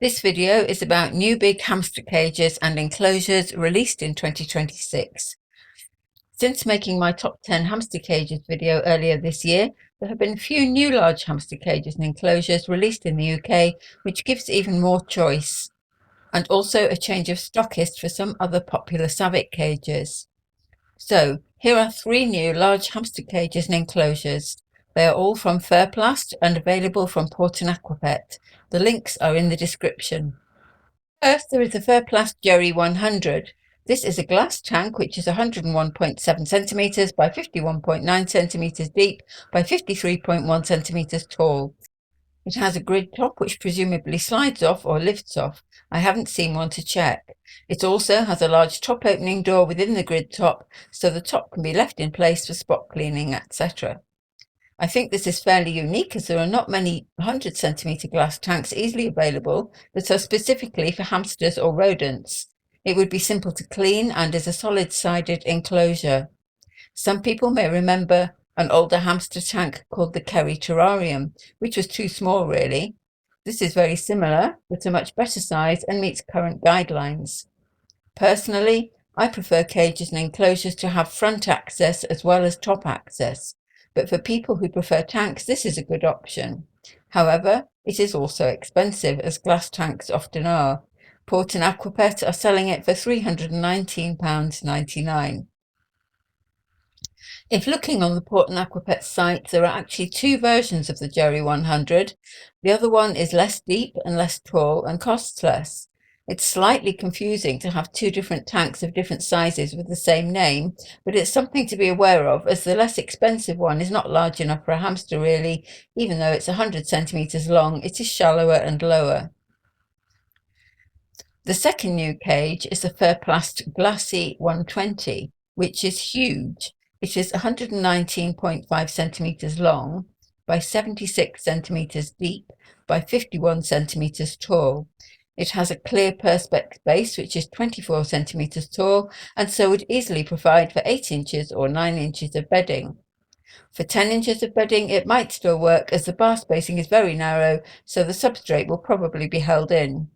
This video is about new big hamster cages and enclosures released in 2026. Since making my top 10 hamster cages video earlier this year, there have been a few new large hamster cages and enclosures released in the UK, which gives even more choice, and also a change of stockist for some other popular Savic cages. So, here are 3 new large hamster cages and enclosures. They are all from Ferplast and available from Port and Aquapet. The links are in the description. First, there is the Ferplast Jerry 100. This is a glass tank which is 101.7 centimeters by 51.9 centimeters deep by 53.1 centimeters tall. It has a grid top which presumably slides off or lifts off. I haven't seen one to check. It also has a large top opening door within the grid top, so the top can be left in place for spot cleaning, etc. I think this is fairly unique as there are not many 100 centimeter glass tanks easily available that are specifically for hamsters or rodents. It would be simple to clean and is a solid-sided enclosure. Some people may remember an older hamster tank called the Kerry Terrarium, which was too small really. This is very similar, but a much better size and meets current guidelines. Personally, I prefer cages and enclosures to have front access as well as top access. But for people who prefer tanks, this is a good option. However, it is also expensive, as glass tanks often are. Port and Aquapet are selling it for £319.99. If looking on the Port and Aquapet site, there are actually 2 versions of the Jerry 100. The other one is less deep and less tall and costs less. It's slightly confusing to have 2 different tanks of different sizes with the same name, but it's something to be aware of, as the less expensive one is not large enough for a hamster really. Even though it's 100 centimeters long, it is shallower and lower. The second new cage is the Ferplast Glassy 120, which is huge. It is 119.5 centimeters long by 76 centimeters deep by 51 centimeters tall. It has a clear perspex base which is 24 centimeters tall and so would easily provide for 8 inches or 9 inches of bedding. For 10 inches of bedding it might still work, as the bar spacing is very narrow, so the substrate will probably be held in.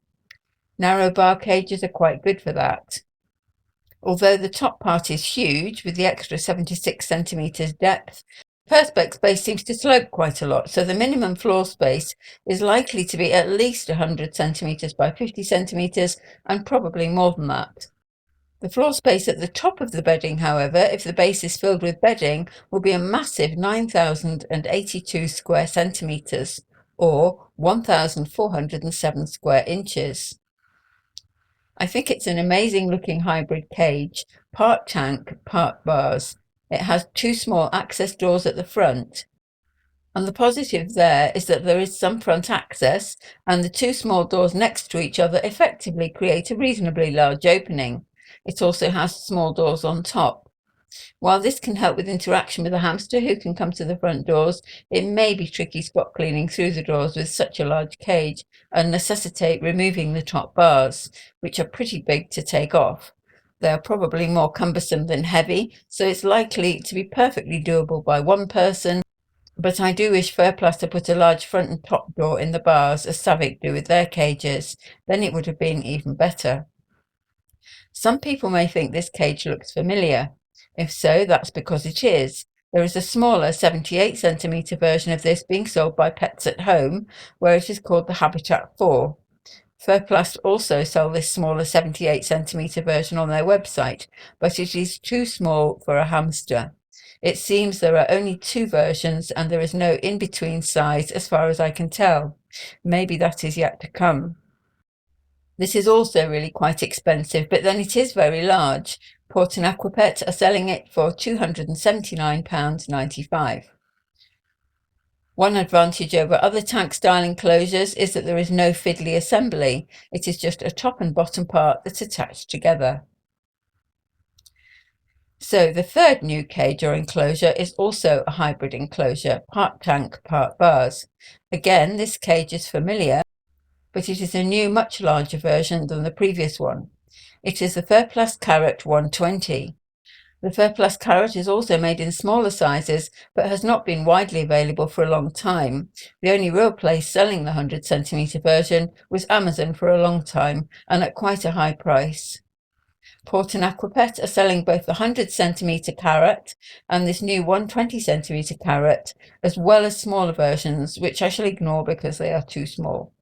Narrow bar cages are quite good for that. Although the top part is huge, with the extra 76 centimeters depth, perspex base seems to slope quite a lot, so the minimum floor space is likely to be at least 100 centimeters by 50 centimeters, and probably more than that. The floor space at the top of the bedding, however, if the base is filled with bedding, will be a massive 9,082 square centimeters, or 1,407 square inches. I think it's an amazing looking hybrid cage, part tank, part bars. It has 2 small access doors at the front. And the positive there is that there is some front access, and the 2 small doors next to each other effectively create a reasonably large opening. It also has small doors on top. While this can help with interaction with a hamster who can come to the front doors, it may be tricky spot cleaning through the doors with such a large cage and necessitate removing the top bars, which are pretty big to take off. They are probably more cumbersome than heavy, so it's likely to be perfectly doable by one person, but I do wish Ferplast had put a large front and top door in the bars as Savic do with their cages. Then it would have been even better. Some people may think this cage looks familiar. If so, that's because it is. There is a smaller 78 centimeter version of this being sold by Pets at Home, where it is called the Habitat 4. Ferplast also sell this smaller 78 centimeter version on their website, but it is too small for a hamster. It seems there are only 2 versions and there is no in-between size as far as I can tell. Maybe that is yet to come. This is also really quite expensive, but then it is very large. Port and Aquapet are selling it for £279.95. One advantage over other tank-style enclosures is that there is no fiddly assembly. It is just a top and bottom part that's attached together. So the third new cage or enclosure is also a hybrid enclosure, part tank, part bars. Again, this cage is familiar, but it is a new, much larger version than the previous one. It is the Ferplast Karat 120. The Ferplast Karat is also made in smaller sizes, but has not been widely available for a long time. The only real place selling the 100cm version was Amazon for a long time, and at quite a high price. Port and Aquapet are selling both the 100cm Karat and this new 120cm Karat, as well as smaller versions, which I shall ignore because they are too small.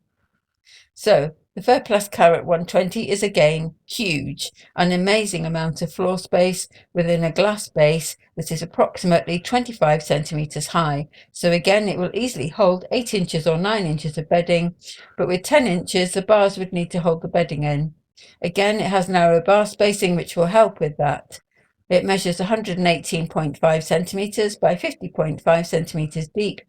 So, the Ferplast Karat 120 is again huge, an amazing amount of floor space within a glass base that is approximately 25 centimeters high. So again, it will easily hold 8 inches or 9 inches of bedding, but with 10 inches, the bars would need to hold the bedding in. Again, it has narrow bar spacing, which will help with that. It measures 118.5 centimeters by 50.5 centimeters deep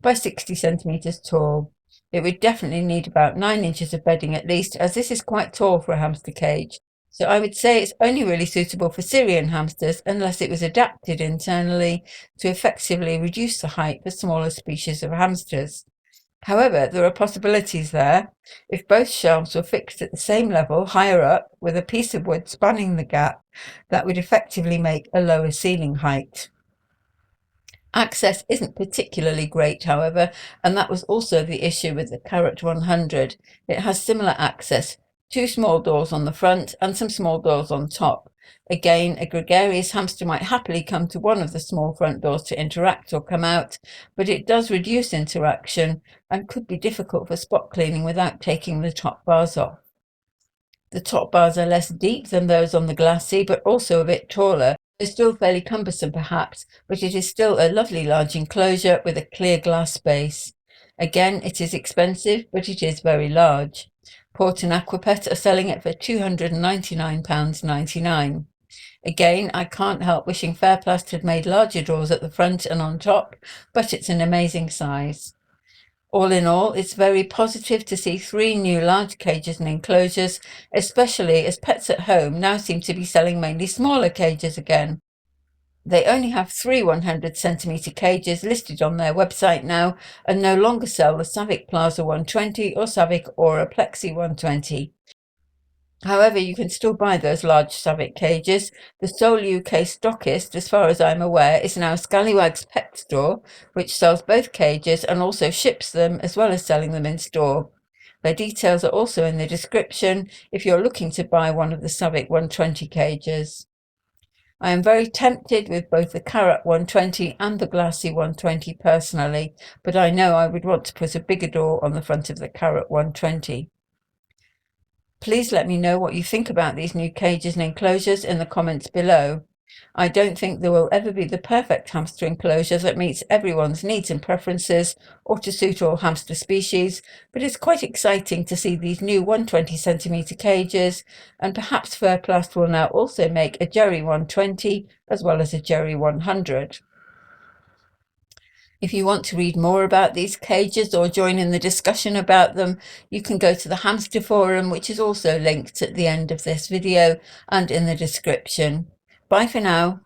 by 60 centimeters tall. It would definitely need about 9 inches of bedding at least, as this is quite tall for a hamster cage. So I would say it's only really suitable for Syrian hamsters unless it was adapted internally to effectively reduce the height for smaller species of hamsters. However, there are possibilities there. If both shelves were fixed at the same level, higher up, with a piece of wood spanning the gap, that would effectively make a lower ceiling height. Access isn't particularly great, however, and that was also the issue with the Karat 100. It has similar access, 2 small doors on the front and some small doors on top. Again, a gregarious hamster might happily come to one of the small front doors to interact or come out, but it does reduce interaction and could be difficult for spot cleaning without taking the top bars off. The top bars are less deep than those on the Glassy, but also a bit taller. It's still fairly cumbersome perhaps, but it is still a lovely large enclosure with a clear glass base. Again, it is expensive, but it is very large. Port and Aquapet are selling it for £299.99. Again, I can't help wishing Ferplast had made larger doors at the front and on top, but it's an amazing size. All in all, it's very positive to see 3 new large cages and enclosures, especially as Pets at Home now seem to be selling mainly smaller cages again. They only have 3 100cm cages listed on their website now and no longer sell the Savic Plaza 120 or Savic Aura Plexi 120. However, you can still buy those large Savic cages. The sole UK stockist, as far as I'm aware, is now Scallywag's Pet Store, which sells both cages and also ships them as well as selling them in store. Their details are also in the description if you're looking to buy one of the Savic 120 cages. I am very tempted with both the Karat 120 and the Glassy 120 personally, but I know I would want to put a bigger door on the front of the Karat 120. Please let me know what you think about these new cages and enclosures in the comments below. I don't think there will ever be the perfect hamster enclosure that meets everyone's needs and preferences or to suit all hamster species, but it's quite exciting to see these new 120cm cages, and perhaps Ferplast will now also make a Jerry 120 as well as a Jerry 100. If you want to read more about these cages or join in the discussion about them, you can go to the Hamster Forum, which is also linked at the end of this video and in the description. Bye for now.